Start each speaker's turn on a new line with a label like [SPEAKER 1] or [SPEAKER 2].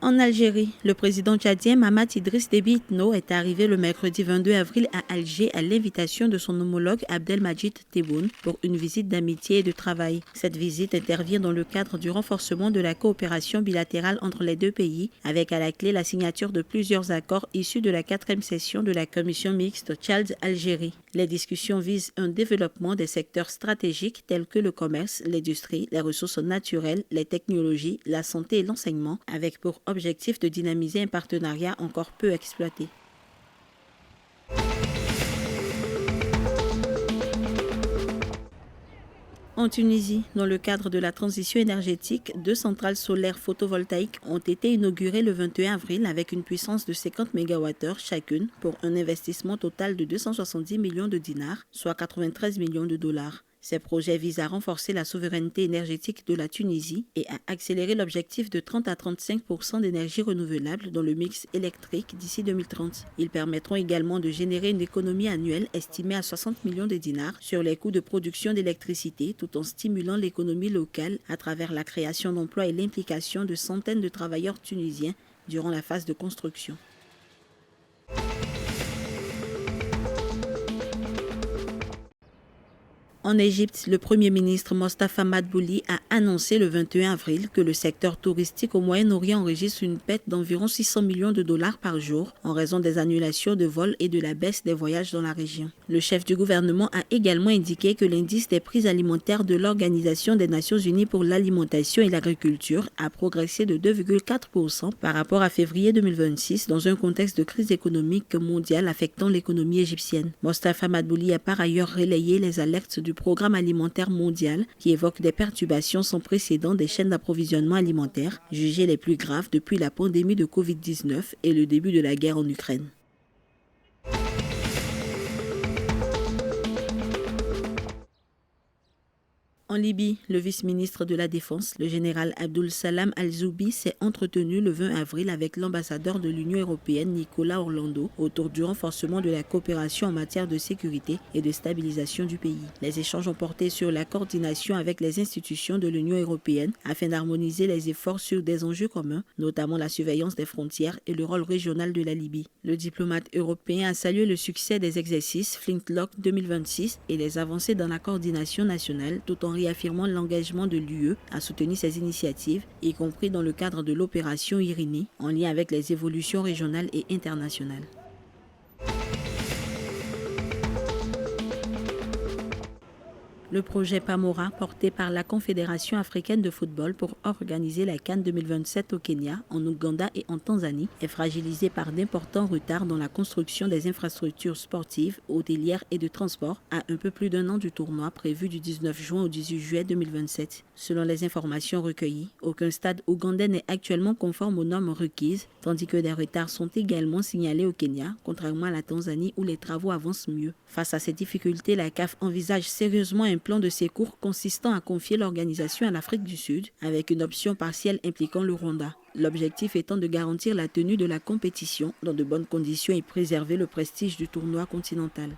[SPEAKER 1] En Algérie, le président tchadien Mahamat Idriss Déby Itno est arrivé le mercredi 22 avril à Alger à l'invitation de son homologue Abdelmadjid Tebboune pour une visite d'amitié et de travail. Cette visite intervient dans le cadre du renforcement de la coopération bilatérale entre les deux pays, avec à la clé la signature de plusieurs accords issus de la 4e session de la commission mixte Tchad-Algérie. Les discussions visent un développement des secteurs stratégiques tels que le commerce, l'industrie, les ressources naturelles, les technologies, la santé et l'enseignement, avec pour objectif de dynamiser un partenariat encore peu exploité. En Tunisie, dans le cadre de la transition énergétique, 2 centrales solaires photovoltaïques ont été inaugurées le 21 avril avec une puissance de 50 MWh chacune pour un investissement total de 270 millions de dinars, soit 93 millions de dollars. Ces projets visent à renforcer la souveraineté énergétique de la Tunisie et à accélérer l'objectif de 30 à 35% d'énergie renouvelable dans le mix électrique d'ici 2030. Ils permettront également de générer une économie annuelle estimée à 60 millions de dinars sur les coûts de production d'électricité tout en stimulant l'économie locale à travers la création d'emplois et l'implication de centaines de travailleurs tunisiens durant la phase de construction. En Égypte, le Premier ministre Mostafa Madbouli a annoncé le 21 avril que le secteur touristique au Moyen-Orient enregistre une perte d'environ 600 millions de dollars par jour en raison des annulations de vols et de la baisse des voyages dans la région. Le chef du gouvernement a également indiqué que l'indice des prix alimentaires de l'Organisation des Nations Unies pour l'alimentation et l'agriculture a progressé de 2,4% par rapport à février 2026 dans un contexte de crise économique mondiale affectant l'économie égyptienne. Mostafa Madbouli a par ailleurs relayé les alertes du Programme alimentaire mondial qui évoque des perturbations sans précédent des chaînes d'approvisionnement alimentaire, jugées les plus graves depuis la pandémie de Covid-19 et le début de la guerre en Ukraine. En Libye, le vice-ministre de la Défense, le général Abdul Salam Al-Zoubi, s'est entretenu le 20 avril avec l'ambassadeur de l'Union européenne, Nicolas Orlando, autour du renforcement de la coopération en matière de sécurité et de stabilisation du pays. Les échanges ont porté sur la coordination avec les institutions de l'Union européenne afin d'harmoniser les efforts sur des enjeux communs, notamment la surveillance des frontières et le rôle régional de la Libye. Le diplomate européen a salué le succès des exercices Flintlock 2026 et les avancées dans la coordination nationale, tout en réaffirmant l'engagement de l'UE à soutenir ces initiatives, y compris dans le cadre de l'opération Irini, en lien avec les évolutions régionales et internationales. Le projet PAMORA, porté par la Confédération africaine de football pour organiser la CAN 2027 au Kenya, en Ouganda et en Tanzanie, est fragilisé par d'importants retards dans la construction des infrastructures sportives, hôtelières et de transport à un peu plus d'un an du tournoi prévu du 19 juin au 18 juillet 2027. Selon les informations recueillies, aucun stade ougandais n'est actuellement conforme aux normes requises, tandis que des retards sont également signalés au Kenya, contrairement à la Tanzanie où les travaux avancent mieux. Face à ces difficultés, la CAF envisage sérieusement un plan de secours consistant à confier l'organisation à l'Afrique du Sud avec une option partielle impliquant le Rwanda. L'objectif étant de garantir la tenue de la compétition dans de bonnes conditions et préserver le prestige du tournoi continental.